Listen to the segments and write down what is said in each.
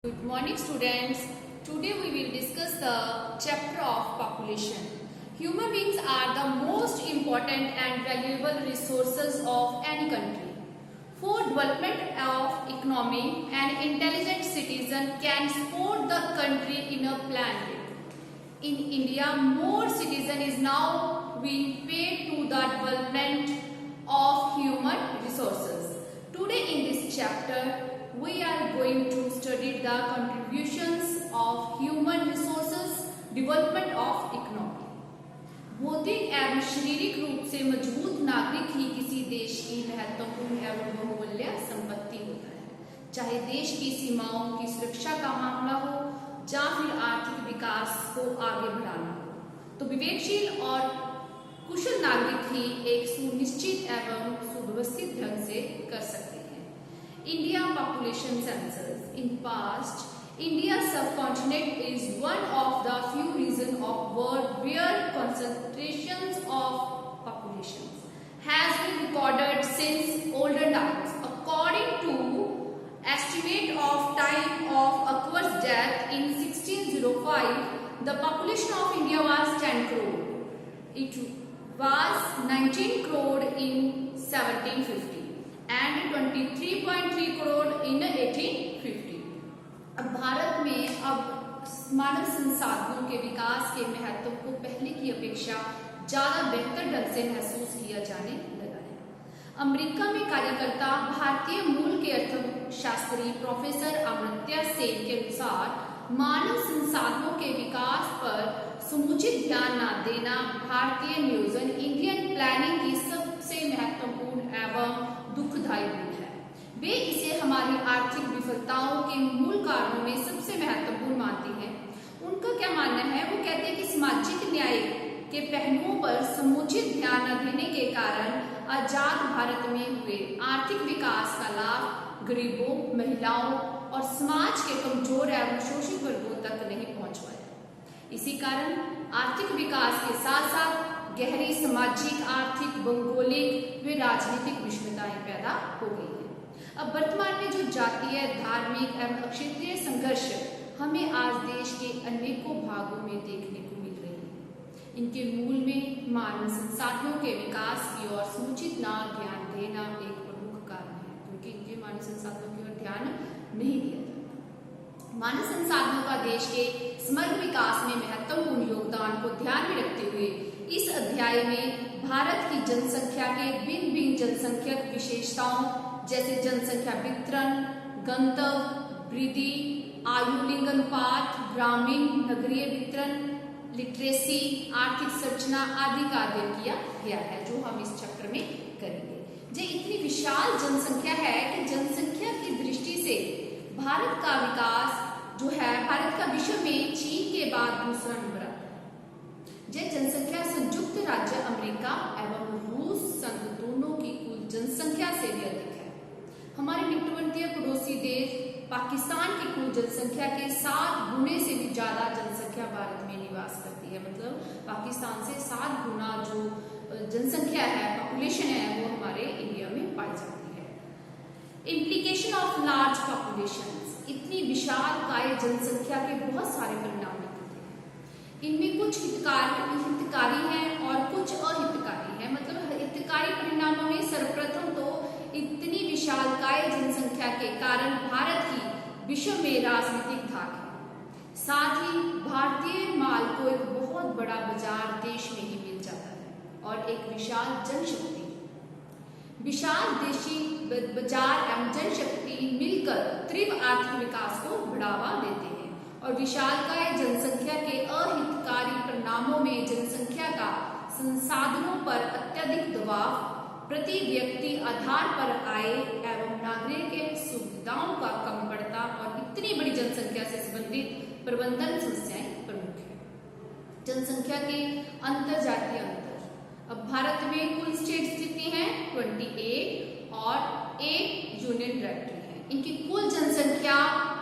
Good morning students. Today we will discuss the chapter of population. Human beings are the most important and valuable resources of any country. For development of economy, an intelligent citizen can support the country in a planned way. In India, more citizen is now being paid to the development of human resources. Today in this chapter, we are going to study the contributions of human resources, development of economy. भौतिक एवं शारीरिक रूप से मजबूत नागरिक ही किसी देश की महत्वपूर्ण एवं बहुमूल्य संपत्ति होता है, चाहे देश की सीमाओं की सुरक्षा का मामला हो या फिर आर्थिक विकास को आगे बढ़ाना हो। तो विवेकशील और कुशल नागरिक ही एक सुनिश्चित एवं सुव्यवस्थित ढंग से कर सकते हैं। India population census. In past, India's subcontinent is one of the few regions of world where concentrations of populations has been recorded since older times. According to estimate of time of Akbar's death in 1605, the population of India was 10 crore. It was 19 crore in 1750. and 23.3 crore in 1850। अब भारत में अब मानव संसाधनों के विकास के महत्व को पहले की अपेक्षा ज्यादा बेहतर ढंग से महसूस किया जाने लगा है। अमेरिका में कार्यकर्ता भारतीय मूल के अर्थशास्त्री प्रोफेसर अमर्त्य सेन के अनुसार मानव संसाधनों के विकास पर समुचित ध्यान न देना भारतीय नियोजन इंडियन प्लानिंग की सबसे महत्वपूर्ण एवं दुखदायी मूल है। वे इसे हमारी आर्थिक विफलताओं के मूल कारणों में सबसे महत्वपूर्ण मानते हैं। उनका क्या मानना है? वो कहते हैं कि सामाजिक न्याय के पहलुओं पर समुचित ध्यान न देने के कारण आजाद भारत में हुए आर्थिक विकास का लाभ गरीबों, महिलाओं और समाज के कमजोर एवं शोषित वर्गों तक नहीं पहुंच पाया। इसी कारण आर्थिक विकास के साथ साथ गहरी सामाजिक, आर्थिक, भौगोलिक व राजनीतिक विषमताएं पैदा हो गई है। अब वर्तमान में जो जातीय, धार्मिक एवं क्षेत्रीय संघर्ष हमें आज देश के अनेकों भागों में देखने को मिल रही है, इनके मूल में मानव संसाधनों के विकास की ओर समुचित न ध्यान देना एक प्रमुख कारण है, क्योंकि इनके मानव संसाधनों की ओर ध्यान नहीं दिया जाता। मानव संसाधनों का देश के समग्र विकास में महत्वपूर्ण योगदान को ध्यान में रखते हुए इस अध्याय में भारत की जनसंख्या के भिन्न भिन्न जनसंख्यक विशेषताओं जैसे जनसंख्या वितरण, गंतव्य, वृद्धि, आयु लिंग अनुपात, ग्रामीण नगरीय वितरण, लिटरेसी, आर्थिक संरचना आदि का अध्ययन किया गया है, जो हम इस चैप्टर में करेंगे। जो इतनी विशाल जनसंख्या है कि जनसंख्या की दृष्टि से भारत का विकास जो है, भारत का विश्व में चीन के बाद दूसरा नंबर आता है। यह जनसंख्या संयुक्त राज्य अमेरिका एवं रूस संघ दोनों की कुल जनसंख्या से भी अधिक है। हमारे निकटवर्तीय पड़ोसी देश पाकिस्तान की कुल जनसंख्या के 7 गुने से भी ज्यादा जनसंख्या भारत में निवास करती है। मतलब पाकिस्तान से 7 गुना जो जनसंख्या है, पॉपुलेशन है, वो हमारे इंडिया में पाई जाती है। Implication of large population. इतनी विशाल काय जनसंख्या के बहुत सारे परिणाम निकलते हैं। इनमें कुछ हितकारी हैं और कुछ अहितकारी हैं। मतलब हितकारी परिणामों में सर्वप्रथम तो इतनी विशाल काय जनसंख्या के कारण भारत की विश्व में राजनीतिक धाक है। साथ ही भारतीय माल को एक बहुत बड़ा बाजार देश में ही मिल जाता है और एक विशाल जनशक्ति, विशाल देशी बाजार एवं जनशक्ति मिलकर तीव्र आर्थिक विकास को बढ़ावा देते हैं। और विशालकाय जनसंख्या के अहितकारी परिणामों में जनसंख्या का संसाधनों पर अत्यधिक दबाव, प्रति व्यक्ति आधार पर आय एवं नागरिक के सुविधाओं का कम पड़ता और इतनी बड़ी जनसंख्या से संबंधित प्रबंधन समस्याएं प्रमुख है। जनसंख्या के अंतर जातीय अंतर। अब भारत में कुल स्टेट कितनी हैं? 28 और एक यूनियन टेरिटरी है। इनकी कुल जनसंख्या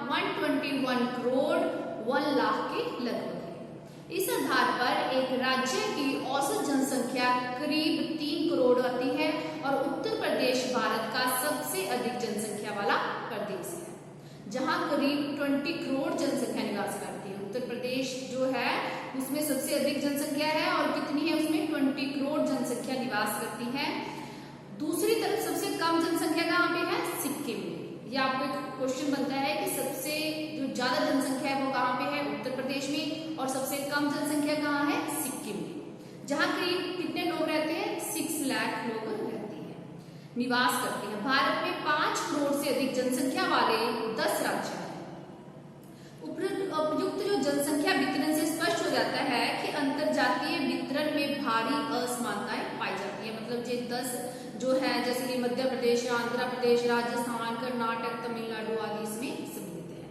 121 करोड़ 1 लाख के लगभग है। इस आधार पर एक राज्य की औसत जनसंख्या करीब 3 करोड़ आती है और उत्तर प्रदेश भारत का सबसे अधिक जनसंख्या वाला प्रदेश है। जहां करीब 20 करोड़ जनसंख्या निवास करती है। उत्तर प्रदेश जो है उसमें सबसे अधिक जनसंख्या है और कितनी है उसमें 20 करोड़ जनसंख्या निवास करती है। दूसरी तरफ सबसे कम जनसंख्या कहाँ पे है? सिक्किम में। ये आपको एक क्वेश्चन बनता है कि सबसे जो ज्यादा जनसंख्या है वो कहाँ पे है? उत्तर प्रदेश में। और सबसे कम जनसंख्या कहाँ है? सिक्किम में, जहाँ करीब कितने लोग रहते हैं? 6 लाख लोग रहते हैं, निवास करते हैं। भारत में 5 करोड़ से अधिक जनसंख्या वाले 10 राज्य हैं। उपयुक्त जो जनसंख्या वितरण से स्पष्ट हो जाता है कि अंतरजातीय वितरण में भारी असमानताएं पाई जाती है। मतलब ये 10 जो है, जैसे कि मध्य प्रदेश, आंध्र प्रदेश, राजस्थान, कर्नाटक, तमिलनाडु आदि इसमें सम्मिलित है।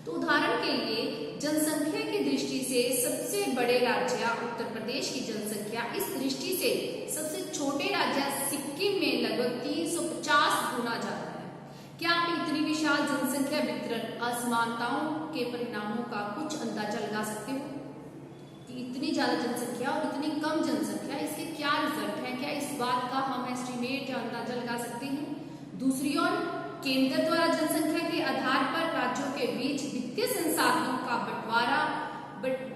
तो उदाहरण के लिए जनसंख्या की दृष्टि से सबसे बड़े राज्य उत्तर प्रदेश की जनसंख्या इस दृष्टि से सबसे छोटे राज्य सिक्किम में लगभग 350 गुना ज्यादा है। क्या आप इतनी विशाल जनसंख्या वितरण असमानताओं के परिणामों का कुछ अंदाजा लगा सकते हो कि इतनी ज्यादा जनसंख्या और इतनी कम जनसंख्या, इसके क्या रिजल्ट है? क्या इस बात का हम एस्टिमेट या अंदाजा लगा सकते हैं? दूसरी ओर केंद्र द्वारा जनसंख्या के आधार पर राज्यों के बीच वित्तीय संसाधनों का बंटवारा,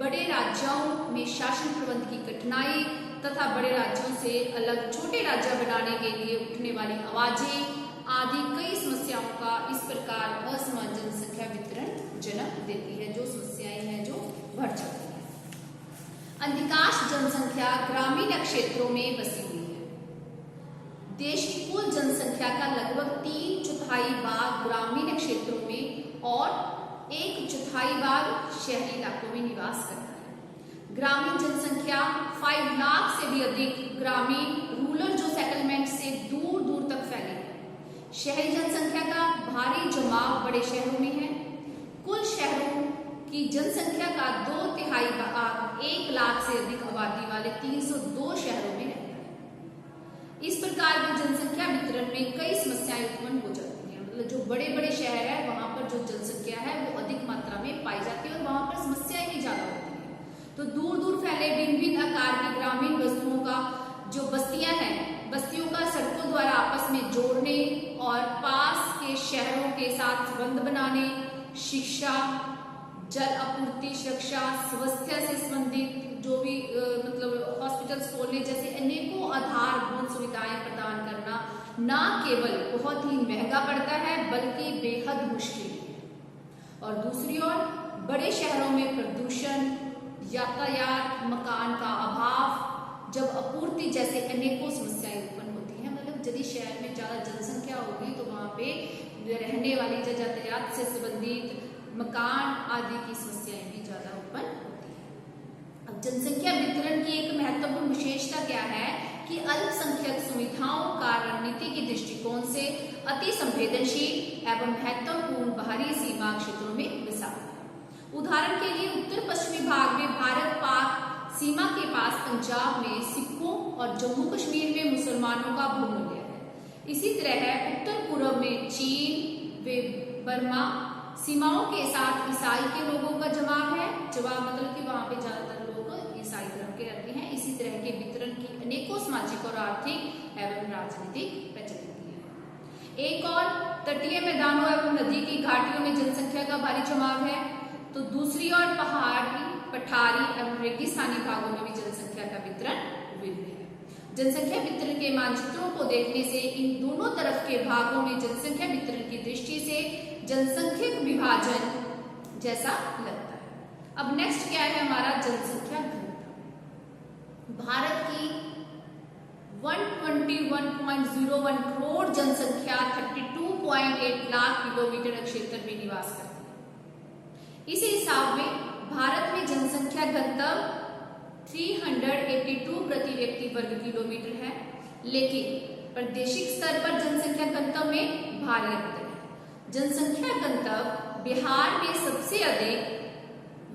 बड़े राज्यों में शासन प्रबंध की कठिनाई तथा बड़े राज्यों से अलग छोटे राज्य बनाने के लिए उठने वाली आवाजें आदि कई समस्याओं का इस प्रकार असमान जनसंख्या वितरण जन्म देती है, जो समस्याएं हैं जो बढ़ जाती है। अधिकांश जनसंख्या ग्रामीण क्षेत्रों में बसी हुई है। देश की कुल जनसंख्या का लगभग 3/4 भाग ग्रामीण क्षेत्रों में और 1/4 भाग शहरी इलाकों में निवास करता है। ग्रामीण जनसंख्या 5 लाख से भी अधिक ग्रामीण रूरल जो सेटलमेंट से दूर दूर तक फैली है। शहरी जनसंख्या का भारी जमाव बड़े शहरों में है। कुल शहरों की जनसंख्या का 2/3 भाग 1 लाख से अधिक आबादी वाले 302 शहरों में रहता है। इस प्रकार की जनसंख्या वितरण में कई समस्याएं उत्पन्न हो जाती हैं। मतलब जो बड़े बड़े शहर है वहां पर जो जनसंख्या है वो अधिक मात्रा में पाई जाती है और वहां पर समस्याएं भी ज्यादा होती है। तो दूर दूर फैले भिन्न भिन्न आकार की ग्रामीण वस्तुओं का जो बस्तियां हैं, बस्तियों का सड़कों द्वारा आपस में जोड़ने और पास के शहरों के साथ संबंध बनाने, शिक्षा, जल आपूर्ति, सुरक्षा, स्वास्थ्य से संबंधित जो भी मतलब हॉस्पिटल्स खोलने जैसे अनेकों आधारभूत सुविधाएं प्रदान करना न केवल बहुत ही महंगा पड़ता है बल्कि बेहद मुश्किल है। और दूसरी ओर बड़े शहरों में प्रदूषण, यातायात, मकान का अभाव, जब आपूर्ति जैसे अनेकों समस्याएं उत्पन्न होती हैं। मतलब यदि शहर में ज्यादा जनसंख्या होगी तो वहां पे रहने वाली यातायात से संबंधित मकान आदि की समस्याएं भी ज्यादा उत्पन्न होती है। अब जनसंख्या वितरण की एक महत्वपूर्ण विशेषता क्या है कि अल्पसंख्यक सुविधाओं का रणनीति के दृष्टिकोण से अति संवेदनशील एवं महत्वपूर्ण बाहरी सीमा क्षेत्रों में विस्तार है। उदाहरण के लिए उत्तर पश्चिमी भाग में भारत पाक सीमा के पास पंजाब में सिखों और जम्मू कश्मीर में मुसलमानों का बहुमूल्य है। इसी तरह उत्तर पूर्व में चीन व बर्मा सीमाओं के साथ ईसाई के लोगों का जमाव है। जवाब मतलब कि वहां पे ज्यादातर लोग ईसाई धर्म के रहते हैं। इसी तरह के वितरण की अनेकों सामाजिक और आर्थिक एवं राजनीतिक प्रचलित है। एक और तटीय मैदानों एवं नदी की घाटियों में जनसंख्या का भारी जमाव है, तो दूसरी ओर पहाड़ी, पठारी एवं रेगिस्तानी भागों में भी जनसंख्या का वितरण भिन्न है। जनसंख्या वितरण के मानचित्रों को देखने से इन दोनों तरफ के भागों में जनसंख्या वितरण की दृष्टि से जनसंख्यिक विभाजन जैसा लगता है। अब नेक्स्ट क्या है हमारा जनसंख्या घनत्व। भारत की 121.01 करोड़ जनसंख्या 32.8 लाख किलोमीटर क्षेत्र में निवास करती है। इस हिसाब में भारत में जनसंख्या घनत्व 382 प्रति व्यक्ति वर्ग किलोमीटर है, लेकिन प्रादेशिक स्तर पर जनसंख्या घनत्व में भारी अंतर है। जनसंख्या घनत्व बिहार में सबसे अधिक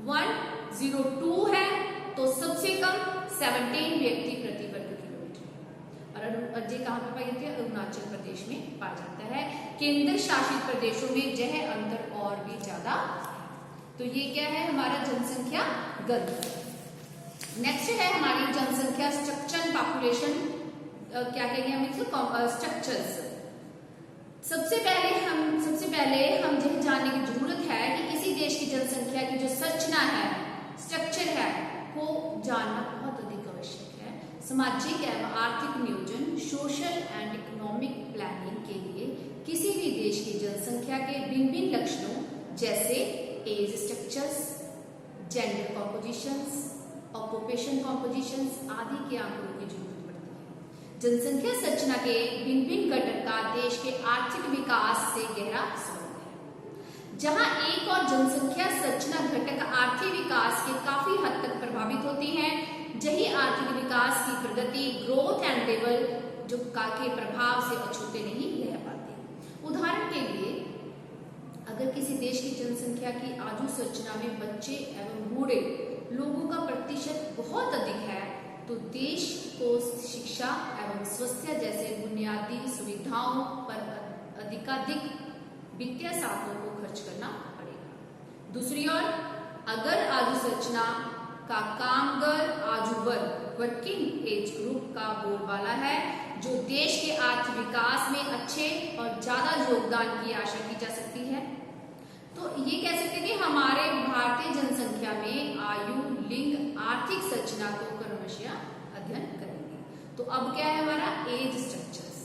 102 है तो सबसे कम 17 व्यक्ति प्रति वर्ग किलोमीटर। और ये कहाँ पे पाई जाती है? अरुणाचल प्रदेश में पाया जाता है। केंद्र शासित प्रदेशों में यह अंतर और भी ज्यादा। तो ये क्या है हमारा जनसंख्या घनत्व। नेक्स्ट है हमारी जनसंख्या स्ट्रक्चर, पॉपुलेशन क्या कहेंगे हम इसको, स्ट्रक्चर्स। सबसे पहले हम यह जानने की जरूरत है कि किसी देश की जनसंख्या की जो संरचना है, स्ट्रक्चर है, को जानना बहुत अधिक आवश्यक है। सामाजिक एवं आर्थिक नियोजन, सोशल एंड इकोनॉमिक प्लानिंग के लिए किसी भी देश की जनसंख्या के भिन्न भिन्न लक्षणों जैसे age structures, gender compositions, occupation compositions आदि के आंकड़ों की जरूरत पड़ती है। जनसंख्या संरचना के भिन्न भिन्न घटक का देश के आर्थिक विकास से गहरा संबंध है। जहां एक और जनसंख्या संरचना घटक आर्थिक विकास के काफी हद तक प्रभावित होते हैं, यही आर्थिक विकास की प्रगति, ग्रोथ एंड लेवल जो के प्रभाव से अछूते नहीं रह पाते। उदाहरण के लिए, अगर किसी देश की जनसंख्या की आयु संरचना में बच्चे एवं बूढ़े लोगों का प्रतिशत बहुत अधिक है, तो देश को शिक्षा एवं स्वास्थ्य जैसे बुनियादी सुविधाओं पर अधिकाधिक वित्तीय साधनों को खर्च करना पड़ेगा। दूसरी ओर, अगर आयु संरचना का कामगार आयु वर्ग, वर्किंग एज ग्रुप का बोलबाला है, जो देश के आर्थिक विकास में अच्छे और ज्यादा योगदान की आशा की जा सकती है, तो ये कह सकते हैं कि हमारे भारतीय जनसंख्या में आयु, लिंग, आर्थिक संरचना को क्रमशः अध्ययन करेंगे। तो अब क्या है हमारा एज स्ट्रक्चर्स।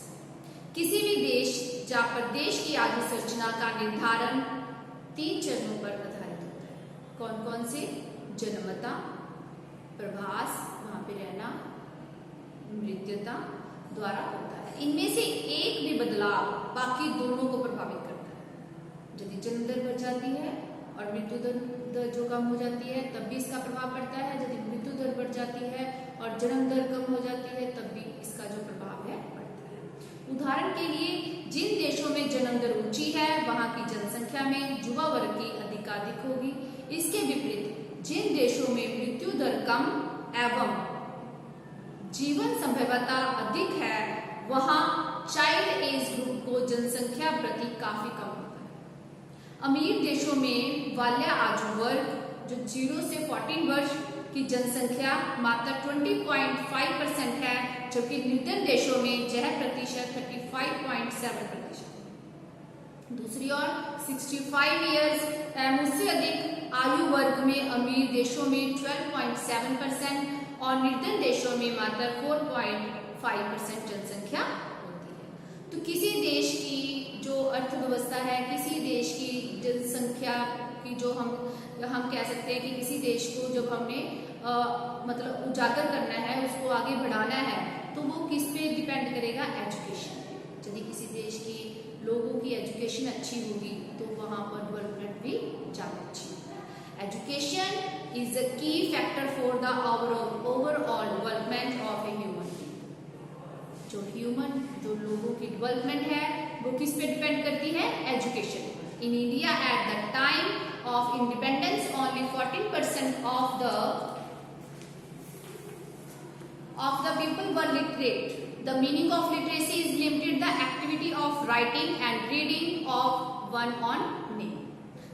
किसी भी देश या प्रदेश की आयु संरचना का निर्धारण 3 चरणों पर आधारित होता है। कौन कौन से? जन्मता, प्रवास, वहां पे रहना, मृत्युता द्वारा होता है। इनमें से एक भी बदलाव बाकी दोनों को प्रभावित करता है। यदि जन्म दर बढ़ जाती है और मृत्यु दर जो कम हो जाती है, तब भी इसका प्रभाव पड़ता है। यदि मृत्यु दर बढ़ जाती है और जन्म दर कम हो जाती है, तब भी इसका जो प्रभाव है पड़ता है। उदाहरण के लिए, जिन देशों में जन्म दर ऊंची है, वहां की जनसंख्या में युवा वर्ग की अधिकाधिक होगी। इसके विपरीत, जिन देशों में मृत्यु दर कम एवं जीवन संभवता अधिक है, वहां चाइल्ड एज ग्रुप को जनसंख्या प्रति काफी कम होता है। अमीर देशों में बाल्य आयु वर्ग जो 0 से 14 वर्ष की जनसंख्या मात्र 20.5% है, जबकि निर्धन देशों में यह प्रतिशत 35.7%। दूसरी ओर 65 इयर्स एवं उससे अधिक आयु वर्ग में अमीर देशों में 12.7% और निर्धन देशों में मात्र 4.5% जनसंख्या होती है। तो किसी देश की जो अर्थव्यवस्था है, किसी देश की जनसंख्या की जो हम कह सकते हैं कि किसी देश को जब हमने मतलब उजागर करना है, उसको आगे बढ़ाना है, तो वो किस पे डिपेंड करेगा? एजुकेशन। यदि किसी देश की लोगों की एजुकेशन अच्छी होगी तो वहां पर डेवलपमेंट भी ज्यादा अच्छी होगी। एजुकेशन इज अ की factor for the overall development of a human being. जो लोगों की डेवलपमेंट है वो किस पे डिपेंड करती है? Education. In India at the time of independence only 14% of the people were literate. The meaning of literacy is limited the activity of writing and reading of one on name.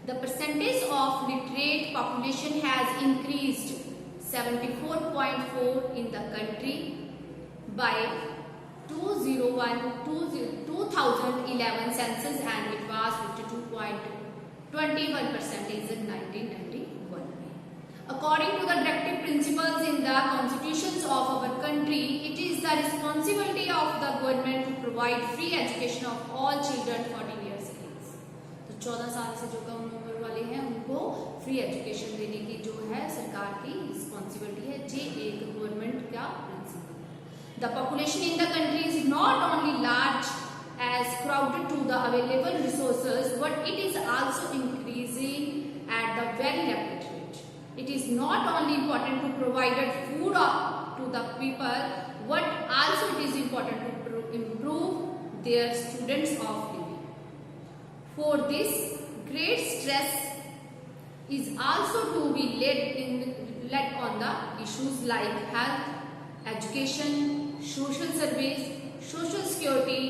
The percentage of literate population has increased 74.4 in the country by 2011 census, and it was 52.21% in 1991. According to the directive principles in the constitutions of our country, it is the responsibility of the government to provide free education of all children 14 years age. तो 14 साल से जो कम उम्र वाले हैं उनको free education देने की जो है सरकार की रिस्पॉन्सिबिलिटी है। ये एक गवर्नमेंट का प्रिंसिपल है। The population in the country is not only large as crowded to the available resources, but it is also increasing at the very rapid rate. It is not only important to provide food to the people, but also it is important to improve their students of living. For this, great stress is also to be laid on the issues like health, education, social service, social security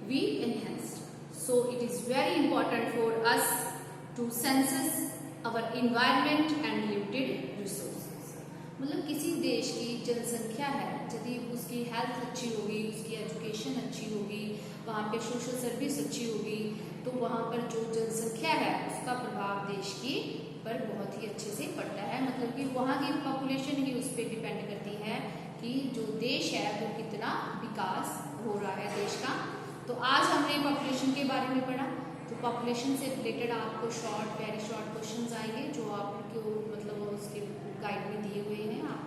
we enhanced. So it is very important for us to census our environment and limited resources. मतलब किसी देश की जनसंख्या है, यदि उसकी health अच्छी होगी, उसकी एजुकेशन अच्छी होगी वहाँ पे सोशल सर्विस अच्छी होगी, तो वहाँ पर जो जनसंख्या है उसका प्रभाव देश की पर बहुत ही अच्छे से पड़ता है। मतलब कि वहाँ की पॉपुलेशन ही उस पर डिपेंड करती है कि जो देश है वो कितना विकास हो रहा है देश का। तो आज हमने पॉपुलेशन के बारे में पढ़ा। तो पॉपुलेशन से रिलेटेड आपको वेरी शॉर्ट क्वेश्चंस आएंगे जो आपको मतलब उसके गाइड में दिए हुए हैं। आप